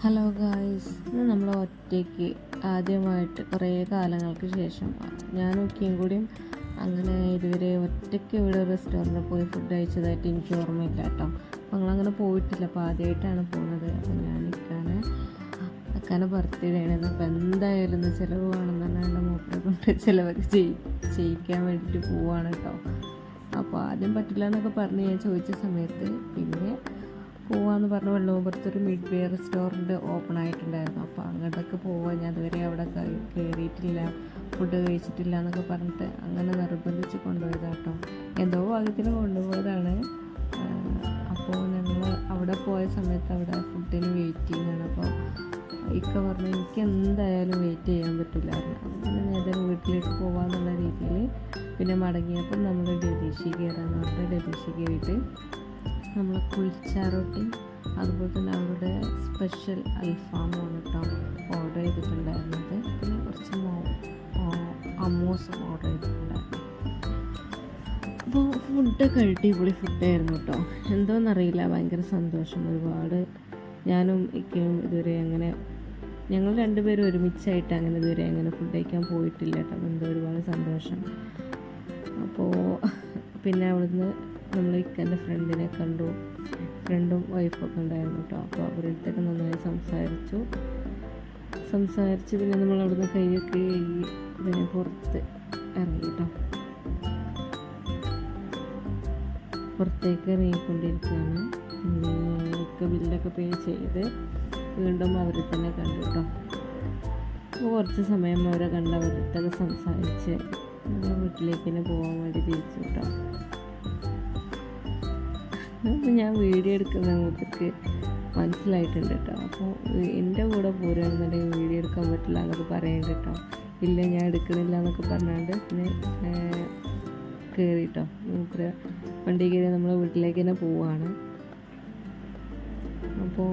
Hello guys, ഇന്ന് നമ്മൾ ഒറ്റയ്ക്ക് ആദ്യമായിട്ട് കുറേ കാലങ്ങൾക്ക് ശേഷം ഞാനും ഒക്കെയും കൂടിയും അങ്ങനെ ഇതുവരെ ഒറ്റയ്ക്ക് ഇവിടെ റെസ്റ്റോറൻറ്റിൽ പോയി ഫുഡ് കഴിച്ചതായിട്ട് എനിക്ക് ഓർമ്മയില്ല കേട്ടോ. അപ്പോൾ ഞങ്ങളങ്ങനെ പോയിട്ടില്ല, അപ്പോൾ ആദ്യമായിട്ടാണ് പോകുന്നത്. അപ്പോൾ ഞാൻ ഇക്കാനെ ബർത്ത്ഡേ ആണ്. അപ്പോൾ എന്തായാലും ഇന്ന് ചിലവ് വേണമെന്ന് പറഞ്ഞാൽ എൻ്റെ മൂപ്പരെ കൊണ്ട് ചിലവൊക്കെ ചെയ്യിക്കാൻ വേണ്ടിയിട്ട് പോവാണ് കേട്ടോ. അപ്പോൾ ആദ്യം പറ്റില്ല എന്നൊക്കെ പറഞ്ഞ് ഞാൻ ചോദിച്ച സമയത്ത് പിന്നെ പോവാന്ന് പറഞ്ഞ് വെള്ളോമ്പുറത്തൊരു മിഡ് വേ റെസ്റ്റോറൻറ്റ് ഓപ്പൺ ആയിട്ടുണ്ടായിരുന്നു. അപ്പോൾ അങ്ങോട്ടൊക്കെ പോവാൻ ഞാൻ അതുവരെ അവിടെ കയറിയിട്ടില്ല, ഫുഡ് കഴിച്ചിട്ടില്ല എന്നൊക്കെ പറഞ്ഞിട്ട് അങ്ങനെ നിർബന്ധിച്ച് കൊണ്ടുപോയതാട്ടോ. എന്തോ ഭാഗ്യത്തിന് കൊണ്ടുപോയതാണ്. അപ്പോൾ ഞങ്ങൾ അവിടെ പോയ സമയത്ത് അവിടെ ഫുഡിന് വെയിറ്റിംഗ് ആണ്. അപ്പോൾ ഇക്ക പറഞ്ഞു എനിക്ക് എന്തായാലും വെയിറ്റ് ചെയ്യാൻ പറ്റില്ലായിരുന്നു. അങ്ങനെ നേരെ വീട്ടിലേക്ക് പോകാമെന്നുള്ള രീതിയിൽ പിന്നെ മടങ്ങിയപ്പോൾ നമ്മൾ ഡെലീഷി കയറാമെന്ന് പറഞ്ഞിട്ട് ഡെലീഷി കയറിയിട്ട് നമ്മൾ കുൽച്ച റൊട്ടി അതുപോലെ തന്നെ അവരുടെ സ്പെഷ്യൽ അൽഫാമാണ് കേട്ടോ ഓർഡർ ചെയ്തിട്ടുണ്ടായിരുന്നത്. പിന്നെ കുറച്ച് അമ്മൂസും ഓർഡർ ചെയ്തിട്ടുണ്ടായിരുന്നു. അപ്പോൾ ഫുഡൊക്കെ അടിപൊളി ഫുഡായിരുന്നു കേട്ടോ. എന്തോന്നറിയില്ല, ഭയങ്കര സന്തോഷം. ഒരുപാട് ഞാനും ഇക്കയും ഇതുവരെ അങ്ങനെ ഞങ്ങൾ രണ്ടുപേരും ഒരുമിച്ചായിട്ട് അങ്ങനെ ഇതുവരെ അങ്ങനെ ഫുഡ് കഴിക്കാൻ പോയിട്ടില്ല കേട്ടോ. എന്തോ ഒരുപാട് സന്തോഷം. അപ്പോൾ പിന്നെ അവിടുന്ന് നമ്മൾ ഇക്കൻ്റെ ഫ്രണ്ടിനെ കണ്ടു, ഫ്രണ്ടും വൈഫൊക്കെ ഉണ്ടായിരുന്നു കേട്ടോ. അപ്പോൾ അവരുടെ അടുത്തൊക്കെ നന്നായി സംസാരിച്ച് പിന്നെ നമ്മൾ അവിടുന്ന് കൈയൊക്കെ കഴുകി ഇതിനെ പുറത്ത് ഇറങ്ങി കേട്ടോ. പുറത്തേക്ക് ഇറങ്ങിക്കൊണ്ടിരിക്കുകയാണ്. ഒക്കെ ബില്ലൊക്കെ പേ ചെയ്ത് വീണ്ടും അവരെ തന്നെ കണ്ടു കേട്ടോ. അപ്പോൾ കുറച്ച് സമയം അവരെ കണ്ട് അവരുടെ അടുത്തൊക്കെ സംസാരിച്ച് വീട്ടിലേക്ക് തന്നെ പോകാൻ വേണ്ടി തിരിച്ചു കേട്ടോ. അപ്പോൾ ഞാൻ വീഡിയോ എടുക്കുന്ന മൂപ്പർക്ക് മനസ്സിലായിട്ടുണ്ട് കേട്ടോ. അപ്പോൾ എൻ്റെ കൂടെ പോരുകയാണെന്നുണ്ടെങ്കിൽ വീഡിയോ എടുക്കാൻ പറ്റില്ല എന്നൊക്കെ പറയുന്നുണ്ട് കേട്ടോ. ഇല്ല ഞാൻ എടുക്കണില്ല എന്നൊക്കെ പറഞ്ഞാണ്ട് പിന്നെ കയറി കേട്ടോ. മൂപ്പര് വണ്ടി കയറി നമ്മളെ വീട്ടിലേക്ക് തന്നെ പോവുകയാണ്. അപ്പോൾ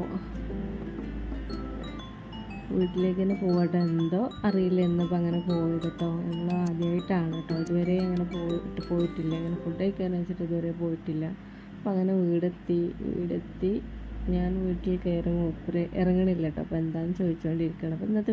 വീട്ടിലേക്ക് തന്നെ പോകട്ടെ, എന്തോ അറിയില്ല എന്നപ്പോൾ അങ്ങനെ പോയത് കേട്ടോ. നമ്മൾ ആദ്യമായിട്ടാണ് കേട്ടോ, ഇതുവരെ അങ്ങനെ പോയിട്ടില്ല, അങ്ങനെ ഫുഡ് കഴിക്കാൻ വെച്ചിട്ട് ഇതുവരെ പോയിട്ടില്ല. അപ്പോൾ അങ്ങനെ വീടെത്തി ഞാൻ വീട്ടിൽ കയറി മൂപ്പര് ഇറങ്ങണില്ല കേട്ടോ. അപ്പോൾ എന്താണെന്ന് ചോദിച്ചുകൊണ്ടിരിക്കുകയാണ്. അപ്പോൾ ഇന്നത്തെ